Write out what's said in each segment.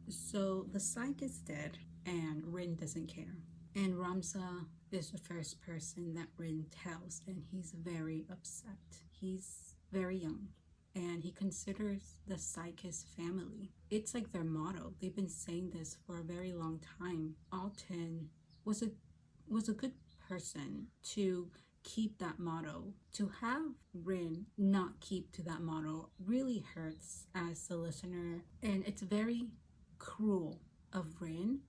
So the Cike is dead and Rin doesn't care. And Ramza is the first person that Rin tells, and he's very upset. He's very young and he considers the Cike his family. It's like their motto. They've been saying this for a very long time. Alton was a good person to keep that motto. To have Rin not keep to that motto really hurts as the listener, and it's very cruel of Rin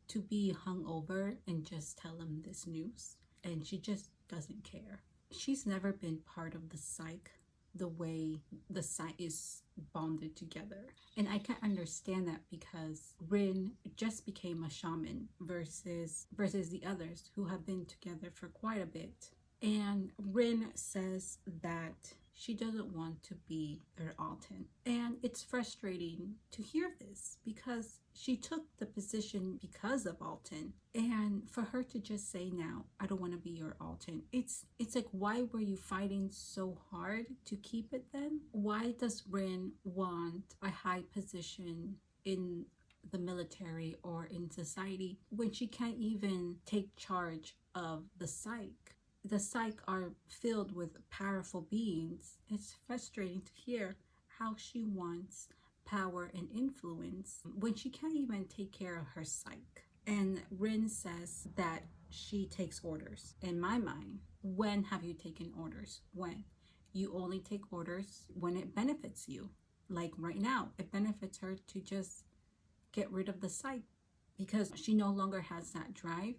to be hung over and just tell him this news. And she just doesn't care. She's never been part of the Cike the way the Cike is bonded together. And I can understand that because Rin just became a shaman versus the others who have been together for quite a bit. And Rin says that she doesn't want to be their Alton. And it's frustrating to hear this because she took the position because of Alton. And for her to just say now, I don't want to be your Alton. It's like, why were you fighting so hard to keep it then? Why does Rin want a high position in the military or in society when she can't even take charge of the Cike? The Cike are filled with powerful beings. It's frustrating to hear how she wants power and influence when she can't even take care of her Cike. And Rin says that she takes orders. In my mind, when have you taken orders? When? You only take orders when it benefits you. Like right now, it benefits her to just get rid of the Cike because she no longer has that drive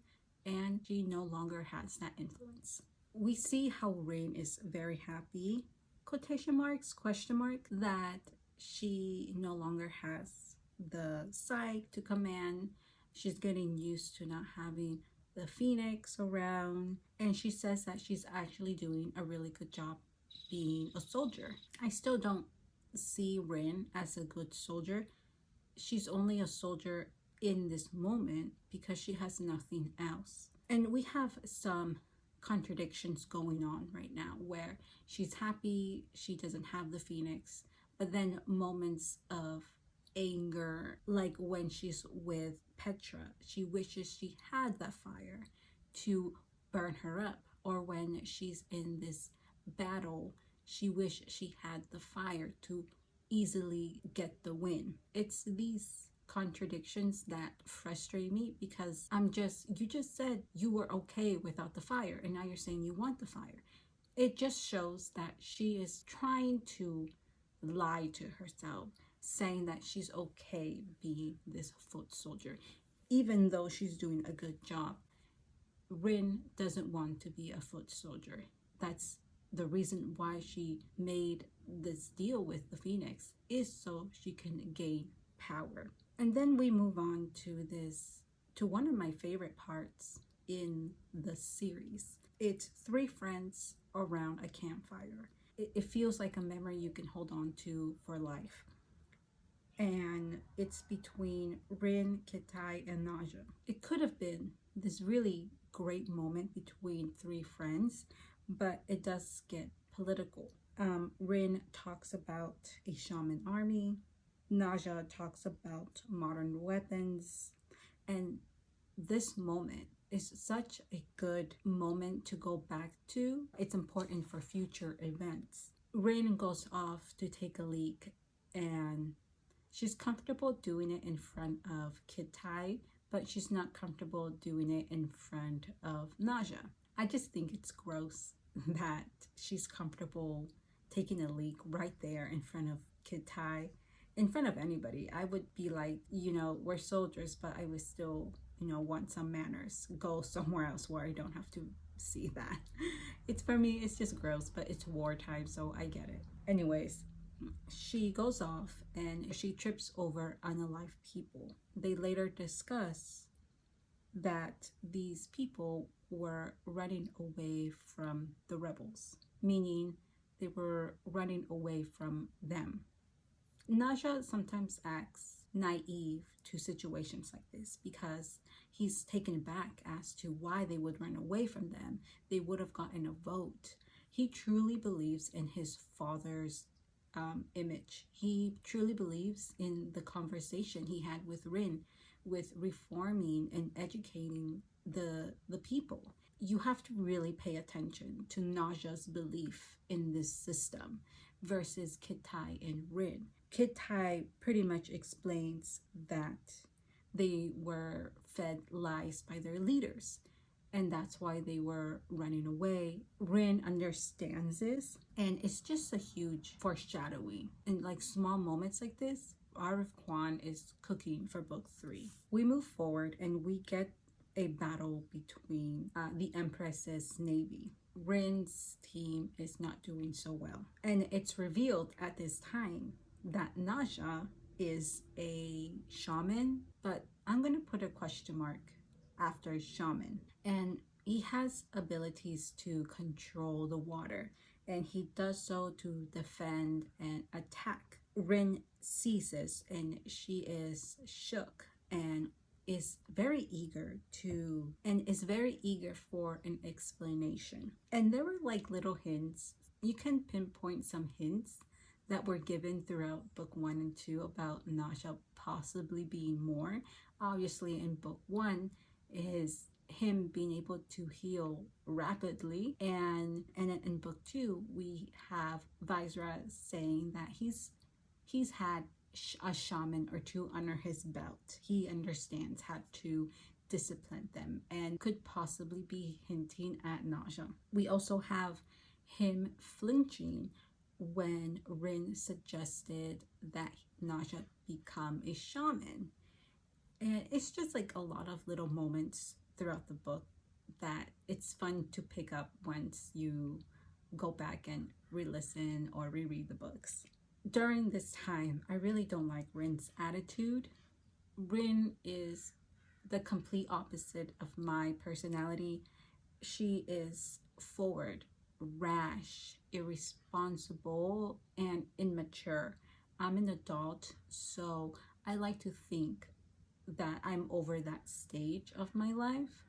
and she no longer has that influence. We see how Rin is very happy, quotation marks, question mark, that she no longer has the Cike to command. She's getting used to not having the Phoenix around, and she says that she's actually doing a really good job being a soldier. I still don't see Rin as a good soldier. She's only a soldier in this moment because she has nothing else. And we have some contradictions going on right now where she's happy she doesn't have the Phoenix, but then moments of anger, like when she's with Petra, she wishes she had that fire to burn her up, or when she's in this battle, she wishes she had the fire to easily get the win. It's these contradictions that frustrate me because you just said you were okay without the fire and now you're saying you want the fire. It just shows that she is trying to lie to herself, saying that she's okay being this foot soldier even though she's doing a good job. Rin doesn't want to be a foot soldier. That's the reason why she made this deal with the Phoenix, is so she can gain power. And then we move on to one of my favorite parts in the series. It's three friends around a campfire. It feels like a memory you can hold on to for life. And it's between Rin, Kitai, and Nezha. It could have been this really great moment between three friends, but it does get political. Rin talks about a shaman army. Nezha talks about modern weapons. And this moment is such a good moment to go back to. It's important for future events. Rin goes off to take a leak and she's comfortable doing it in front of Kitai, but she's not comfortable doing it in front of Nezha. I just think it's gross that she's comfortable taking a leak right there in front of Kitai, in front of anybody. I would be like, we're soldiers, but I would still, want some manners. Go somewhere else where I don't have to see that. It's, for me, it's just gross, but it's wartime, so I get it. Anyways, she goes off and she trips over unalive people. They later discuss that these people were running away from the rebels, meaning they were running away from them. Nezha sometimes acts naive to situations like this because he's taken aback as to why they would run away from them. They would have gotten a vote. He truly believes in his father's image. He truly believes in the conversation he had with Rin, with reforming and educating the people. You have to really pay attention to Naja's belief in this system versus Kitai and Rin. Kitai pretty much explains that they were fed lies by their leaders, and that's why they were running away. Rin understands this, and it's just a huge foreshadowing. In like small moments like this, Arif Kwan is cooking for book 3. We move forward and we get a battle between the Empress's navy. Rin's team is not doing so well, and it's revealed at this time that Nezha is a shaman, but I'm gonna put a question mark after shaman. And he has abilities to control the water, and he does so to defend and attack. Rin sees this, and she is shook and is very eager for an explanation. And there were like little hints. You can pinpoint some hints that were given throughout book 1 and 2 about Nezha possibly being more. Obviously in book 1 is him being able to heal rapidly, and in book 2 we have Viceroy saying that he's had a shaman or two under his belt. He understands how to discipline them and could possibly be hinting at Nezha. We also have him flinching when Rin suggested that Nezha become a shaman. And it's just like a lot of little moments throughout the book that it's fun to pick up once you go back and re-listen or reread the books. During this time, I really don't like Rin's attitude. Rin is the complete opposite of my personality. She is forward, rash, irresponsible, and immature. I'm an adult, so I like to think that I'm over that stage of my life.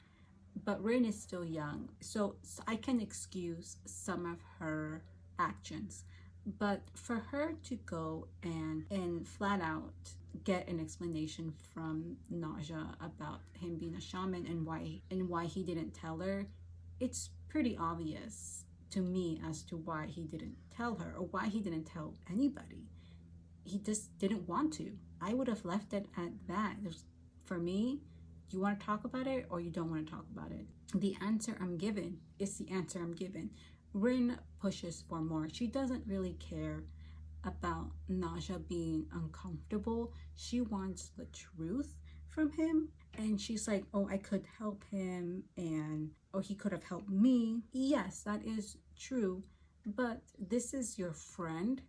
But Rin is still young, so I can excuse some of her actions. But for her to go and flat out get an explanation from Nezha about him being a shaman and why he didn't tell her, it's pretty obvious to me as to why he didn't tell her, or why he didn't tell anybody. He just didn't want to. I would have left it at that. For me, you want to talk about it or you don't want to talk about it. The answer I'm given is the answer I'm given. Rin pushes for more. She doesn't really care about Nezha being uncomfortable. She wants the truth from him, and she's like, oh, I could help him, and oh, he could have helped me. Yes, that is true, but this is your friend.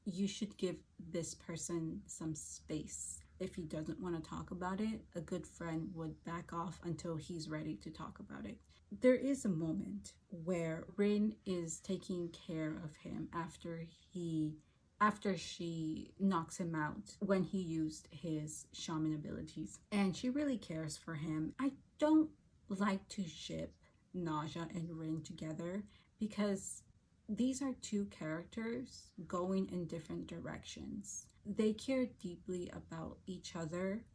You should give this person some space. If he doesn't want to talk about it, a good friend would back off until he's ready to talk about it. There is a moment where Rin is taking care of him after she knocks him out when he used his shaman abilities, and she really cares for him. I don't like to ship Nezha and Rin together because these are two characters going in different directions. They care deeply about each other,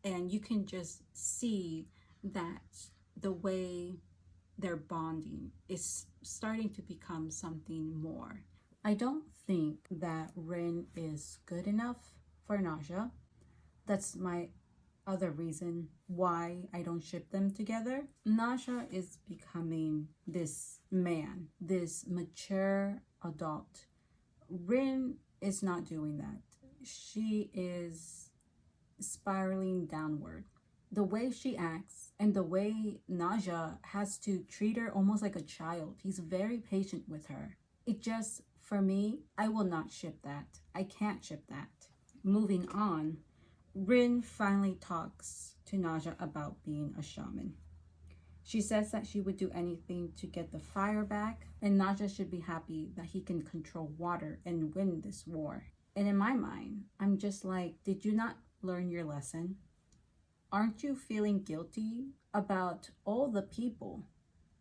and you can just see that the way they're bonding is starting to become something more. I don't think that Rin is good enough for Nezha. That's my other reason why I don't ship them together. Nezha is becoming this man, this mature adult. Rin is not doing that. She is spiraling downward. The way she acts and the way Nezha has to treat her almost like a child. He's very patient with her. It just, for me, I will not ship that. I can't ship that. Moving on, Rin finally talks to Nezha about being a shaman. She says that she would do anything to get the fire back, and Nezha should be happy that he can control water and win this war. And in my mind, I'm just like, did you not learn your lesson? Aren't you feeling guilty about all the people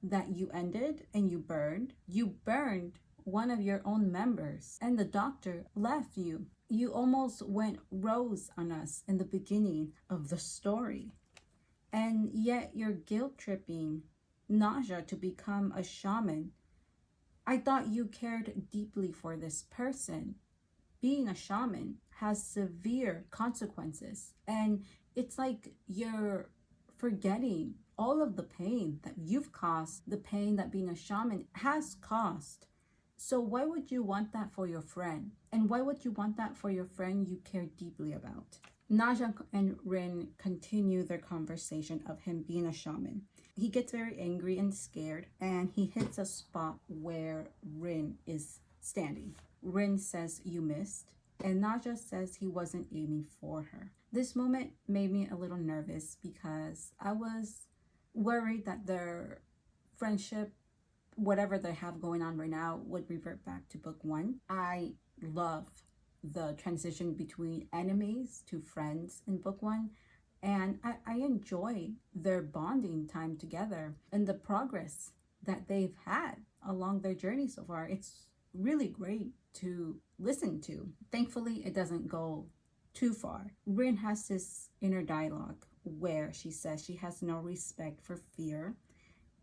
that you ended and you burned? You burned one of your own members, and the doctor left you. You almost went rose on us in the beginning of the story. And yet you're guilt tripping Nezha to become a shaman. I thought you cared deeply for this person. Being a shaman has severe consequences, and it's like you're forgetting all of the pain that you've caused, the pain that being a shaman has caused. So why would you want that for your friend? And why would you want that for your friend you care deeply about? Nezha and Rin continue their conversation of him being a shaman. He gets very angry and scared, and he hits a spot where Rin is standing. Rin says, "You missed," and Nezha says he wasn't aiming for her. This moment made me a little nervous because I was worried that their friendship, whatever they have going on right now, would revert back to book one. I love the transition between enemies to friends in book one, and I enjoy their bonding time together and the progress that they've had along their journey so far. It's really great to listen to. Thankfully, it doesn't go too far. Rin has this inner dialogue where she says she has no respect for fear.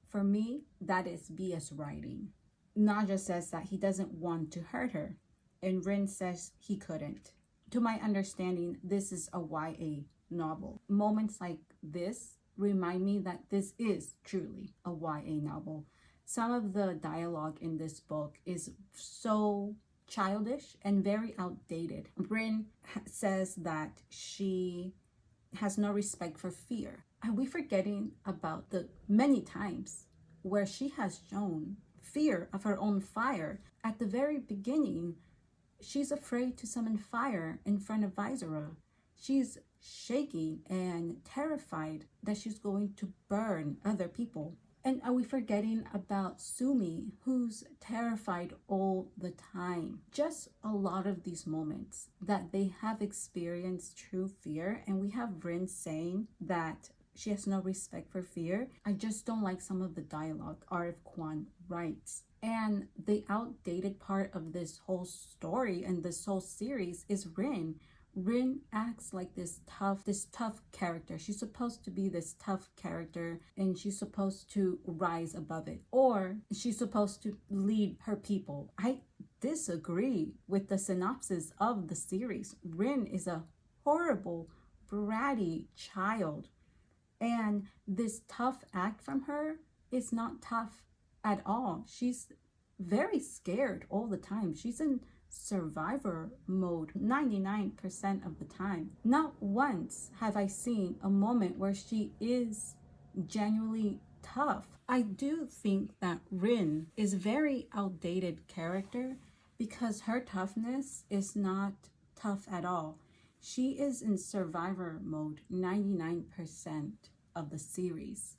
For me, that is BS writing. Nezha says that he doesn't want to hurt her, and Rin says he couldn't. To my understanding, this is a YA novel. Moments like this remind me that this is truly a YA novel. Some of the dialogue in this book is so childish and very outdated. Rin says that she has no respect for fear. Are we forgetting about the many times where she has shown fear of her own fire? At the very beginning, she's afraid to summon fire in front of Visera. She's shaking and terrified that she's going to burn other people. And are we forgetting about Sumi, who's terrified all the time? Just a lot of these moments that they have experienced true fear, and we have Rin saying that she has no respect for fear. I just don't like some of the dialogue R.F. Kuang writes. And the outdated part of this whole story and this whole series is Rin. Rin acts like this tough character. She's supposed to be this tough character, and she's supposed to rise above it, or she's supposed to lead her people. I disagree with the synopsis of the series. Rin is a horrible, bratty child, and this tough act from her is not tough at all. She's very scared all the time. She's in survivor mode 99% of the time. Not once have I seen a moment where she is genuinely tough. I do think that Rin is a very outdated character because her toughness is not tough at all. She is in survivor mode 99% of the series.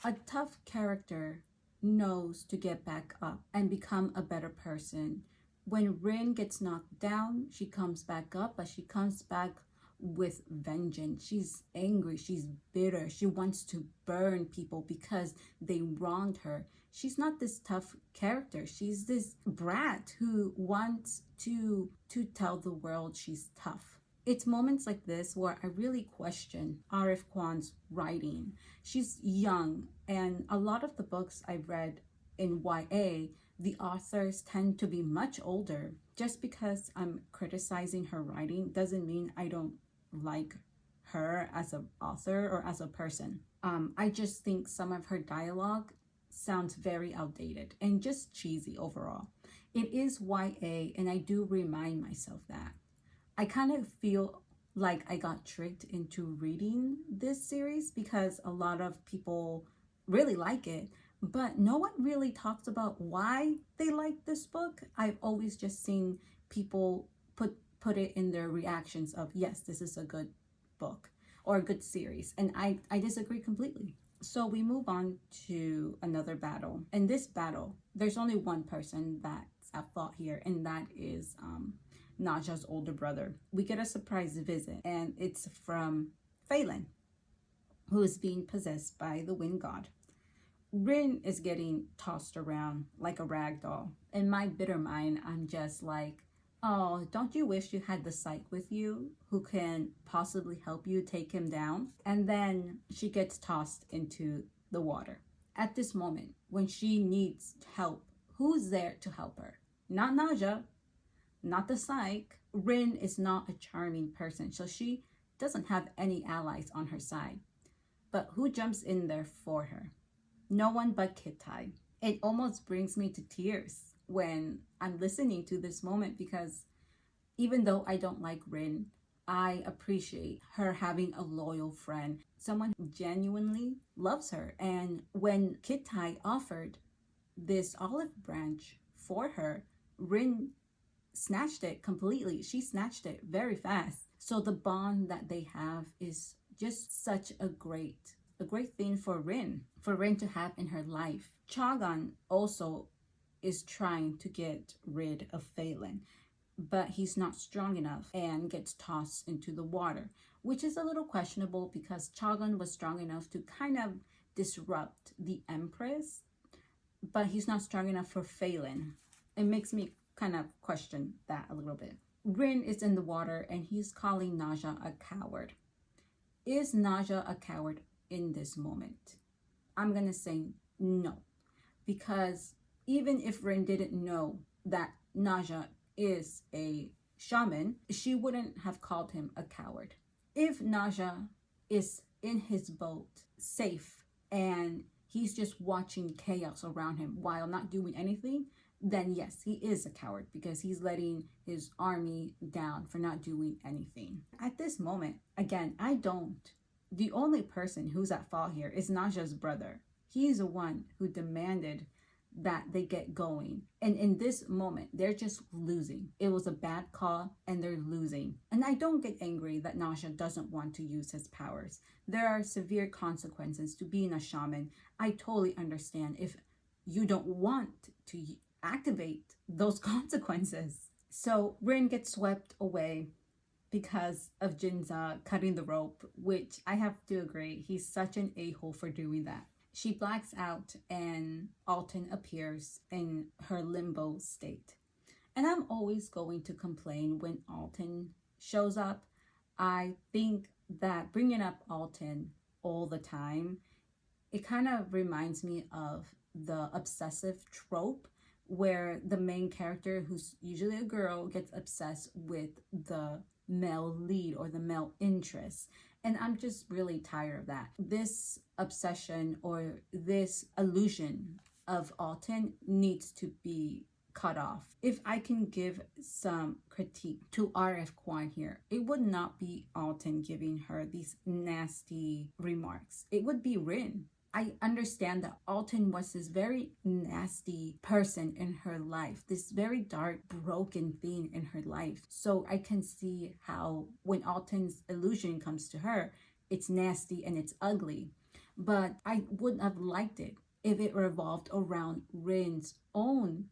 A tough character knows to get back up and become a better person. When Rin gets knocked down, she comes back up, but she comes back with vengeance. She's angry, she's bitter, she wants to burn people because they wronged her. She's not this tough character. She's this brat who wants to tell the world she's tough. It's moments like this where I really question R.F. Kuang's writing. She's young, and a lot of the books I've read in YA, the authors tend to be much older. Just because I'm criticizing her writing doesn't mean I don't like her as an author or as a person. I just think some of her dialogue sounds very outdated and just cheesy overall. It is YA, and I do remind myself that. I kind of feel like I got tricked into reading this series because a lot of people really like it, but no one really talks about why they like this book. I've always just seen people put it in their reactions of, yes, this is a good book or a good series, and I disagree completely. So we move on to another battle. In this battle, there's only one person that's at fault here, and that is Nezha's older brother. We get a surprise visit, and it's from Phelan, who is being possessed by the wind god. Rin is getting tossed around like a rag doll. In my bitter mind, I'm just like, oh, don't you wish you had the Cike with you who can possibly help you take him down? And then she gets tossed into the water. At this moment, when she needs help, who's there to help her? Not Nezha, not the Cike. Rin is not a charming person, so she doesn't have any allies on her side. But who jumps in there for her? No one but Cike. It almost brings me to tears when I'm listening to this moment, because even though I don't like Rin, I appreciate her having a loyal friend, someone who genuinely loves her. And when Cike offered this olive branch for her, Rin snatched it completely. She snatched it very fast. So the bond that they have is just such a great thing for Rin to have in her life. Chagan also is trying to get rid of Phelan, but he's not strong enough and gets tossed into the water, which is a little questionable because Chagan was strong enough to kind of disrupt the Empress, but he's not strong enough for Phelan. It makes me kind of question that a little bit. Rin is in the water and he's calling Nezha a coward. Is Nezha a coward in this moment? I'm gonna say no, because even if Rin didn't know that Nezha is a shaman, she wouldn't have called him a coward. If Nezha is in his boat, safe, and he's just watching chaos around him while not doing anything, then yes, he is a coward because he's letting his army down for not doing anything. At this moment, again, the only person who's at fault here is Nezha's brother. He's the one who demanded that they get going. And in this moment, they're just losing. It was a bad call and they're losing. And I don't get angry that Nezha doesn't want to use his powers. There are severe consequences to being a shaman. I totally understand if you don't want to activate those consequences. So Rin gets swept away because of Jinza cutting the rope, which I have to agree, he's such an a-hole for doing that. She blacks out and Alton appears in her limbo state. And I'm always going to complain when Alton shows up. I think that bringing up Alton all the time, it kind of reminds me of the obsessive trope where the main character, who's usually a girl, gets obsessed with the male lead or the male interest. And I'm just really tired of that. This obsession or this illusion of Alton needs to be cut off. If I can give some critique to RF Kwan here, it would not be Alton giving her these nasty remarks. It would be Rin. I understand that Alton was this very nasty person in her life, this very dark, broken thing in her life. So I can see how when Alton's illusion comes to her, it's nasty and it's ugly. But I wouldn't have liked it if it revolved around Rin's own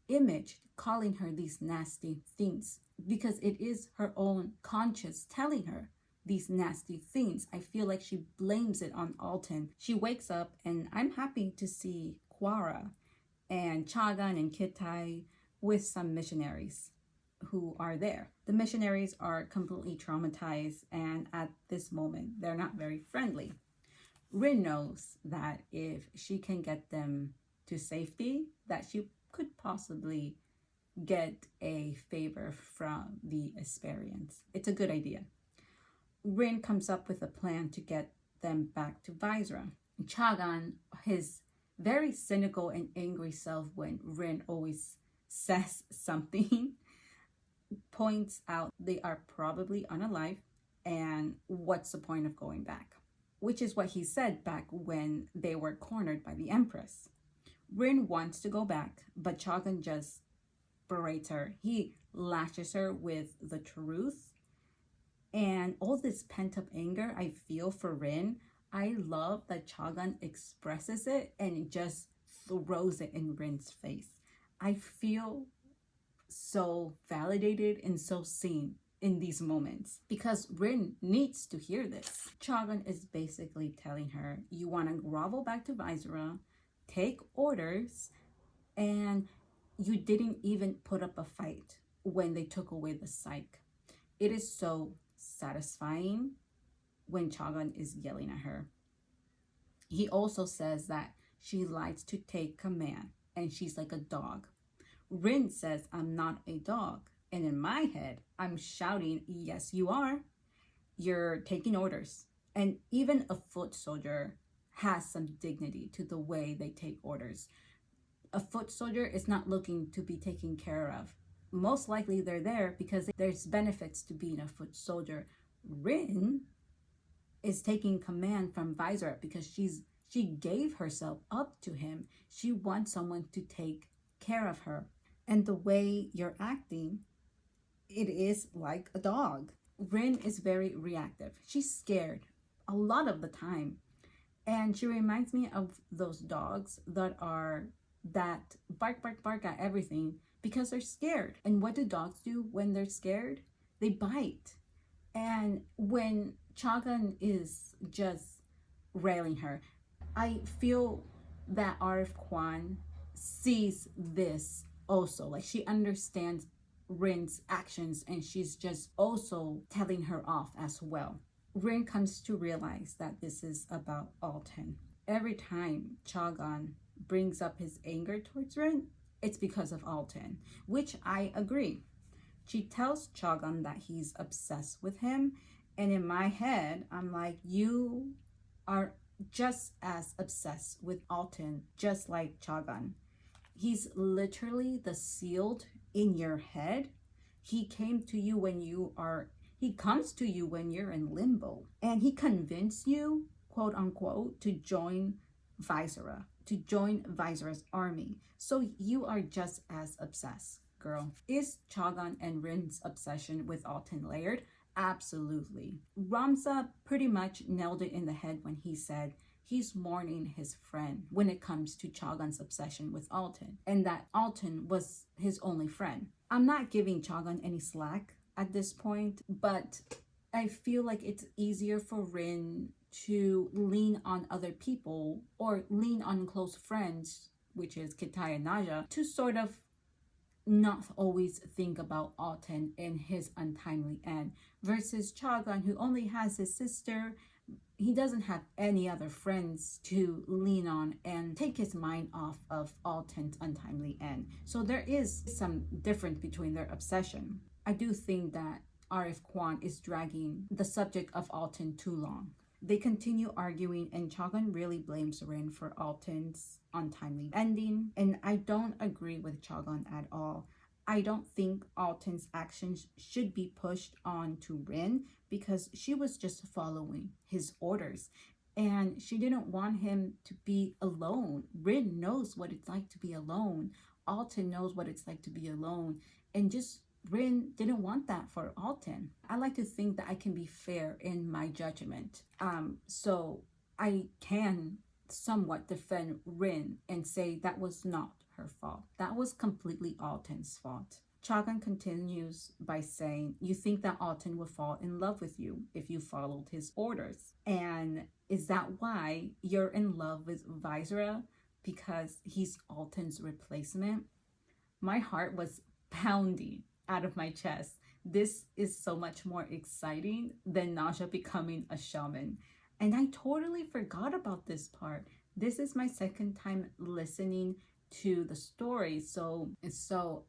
image, calling her these nasty things, because it is her own conscience telling her these nasty things. I feel like she blames it on Alton. She wakes up and I'm happy to see Quara and Chagan and Cike with some missionaries who are there. The missionaries are completely traumatized and at this moment they're not very friendly. Rin knows that if she can get them to safety, that she could possibly get a favor from the Asparians. It's a good idea. Rin comes up with a plan to get them back to Visra. Chagan, his very cynical and angry self when Rin always says something, points out they are probably unalive and what's the point of going back? Which is what he said back when they were cornered by the Empress. Rin wants to go back, but Chagan just berates her. He lashes her with the truth. And all this pent-up anger I feel for Rin, I love that Chagan expresses it and just throws it in Rin's face. I feel so validated and so seen in these moments because Rin needs to hear this. Chagan is basically telling her, you want to grovel back to Visera, take orders, and you didn't even put up a fight when they took away the Cike. It is so satisfying when Chagan is yelling at her. He also says that she likes to take command and she's like a dog. Rin says, I'm not a dog. And in my head, I'm shouting, yes, you are. You're taking orders. And even a foot soldier has some dignity to the way they take orders. A foot soldier is not looking to be taken care of. Most likely they're there because there's benefits to being a foot soldier. Rin is taking command from Visera because she gave herself up to him. She wants someone to take care of her. And the way you're acting, it is like a dog. Rin is very reactive. She's scared a lot of the time. And she reminds me of those dogs that bark at everything because they're scared. And what do dogs do when they're scared? They bite. And when Chagan is just railing her, I feel that Arif Kwan sees this also. Like, she understands Rin's actions and she's just also telling her off as well. Rin comes to realize that this is about Alton. Every time Chagan brings up his anger towards Rin, it's because of Alton, which I agree. She tells Chagan that he's obsessed with him, and in my head, I'm like, you are just as obsessed with Alton, just like Chagan. He's literally the sealed in your head. He comes to you when you're in limbo, and he convinced you, quote unquote, to join Visera's army. So you are just as obsessed, girl. Is Chagan and Rin's obsession with Alton layered? Absolutely. Ramza pretty much nailed it in the head when he said he's mourning his friend when it comes to Chagan's obsession with Alton, and that Alton was his only friend. I'm not giving Chagan any slack at this point, but I feel like it's easier for Rin to lean on other people or lean on close friends, which is Kitai and Nezha, to sort of not always think about Alton and his untimely end, versus Chagan, who only has his sister. He doesn't have any other friends to lean on and take his mind off of Alton's untimely end. So there is some difference between their obsession. I do think that Arif Kwan is dragging the subject of Alton too long. They continue arguing, and Chagan really blames Rin for Alton's untimely ending. And I don't agree with Chagan at all. I don't think Alton's actions should be pushed on to Rin because she was just following his orders. And she didn't want him to be alone. Rin knows what it's like to be alone. Alton knows what it's like to be alone. And just Rin didn't want that for Alton. I like to think that I can be fair in my judgment. So I can somewhat defend Rin and say that was not her fault. That was completely Alton's fault. Chagan continues by saying, you think that Alton would fall in love with you if you followed his orders. And is that why you're in love with Visera? Because he's Alton's replacement? My heart was pounding out of my chest. This is so much more exciting than Nezha becoming a shaman. And I totally forgot about this part. This is my second time listening to the story, so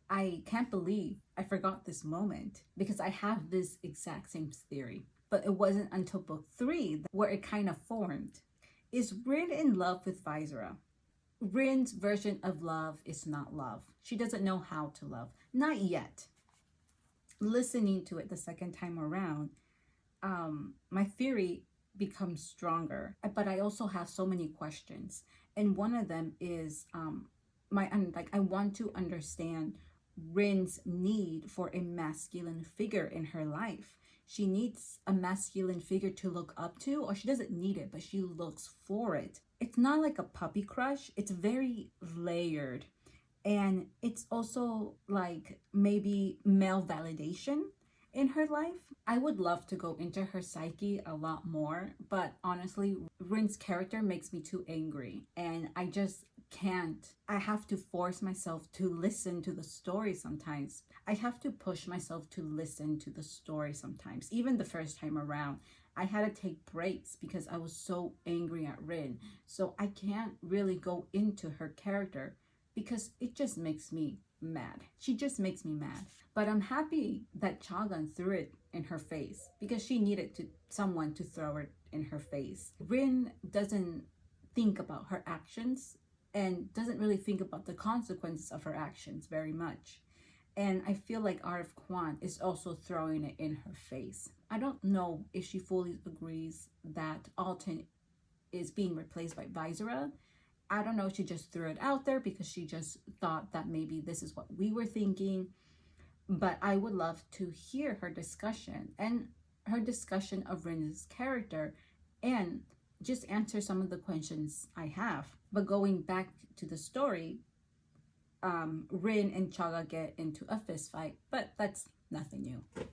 I can't believe I forgot this moment, because I have this exact same theory. But it wasn't until book 3 where it kind of formed. Is Rin in love with Visera? Rin's version of love is not love. She doesn't know how to love. Not yet. Listening to it the second time around, my theory becomes stronger. But I also have so many questions. And one of them is I want to understand Rin's need for a masculine figure in her life. She needs a masculine figure to look up to, or she doesn't need it, but she looks for it. It's not like a puppy crush. It's very layered. And it's also like maybe male validation in her life. I would love to go into her psyche a lot more, but honestly, Rin's character makes me too angry, and I just can't. I have to force myself to listen to the story sometimes. I have to push myself to listen to the story sometimes. Even the first time around, I had to take breaks because I was so angry at Rin. So I can't really go into her character because it just makes me mad. She just makes me mad. But I'm happy that Chagan threw it in her face because she needed someone to throw it in her face. Rin doesn't think about her actions and doesn't really think about the consequences of her actions very much. And I feel like RF Kwan is also throwing it in her face. I don't know if she fully agrees that Alton is being replaced by Visera. I don't know, she just threw it out there because she just thought that maybe this is what we were thinking. But I would love to hear her discussion and her discussion of Rin's character and just answer some of the questions I have. But going back to the story, Rin and Chaga get into a fist fight, but that's nothing new.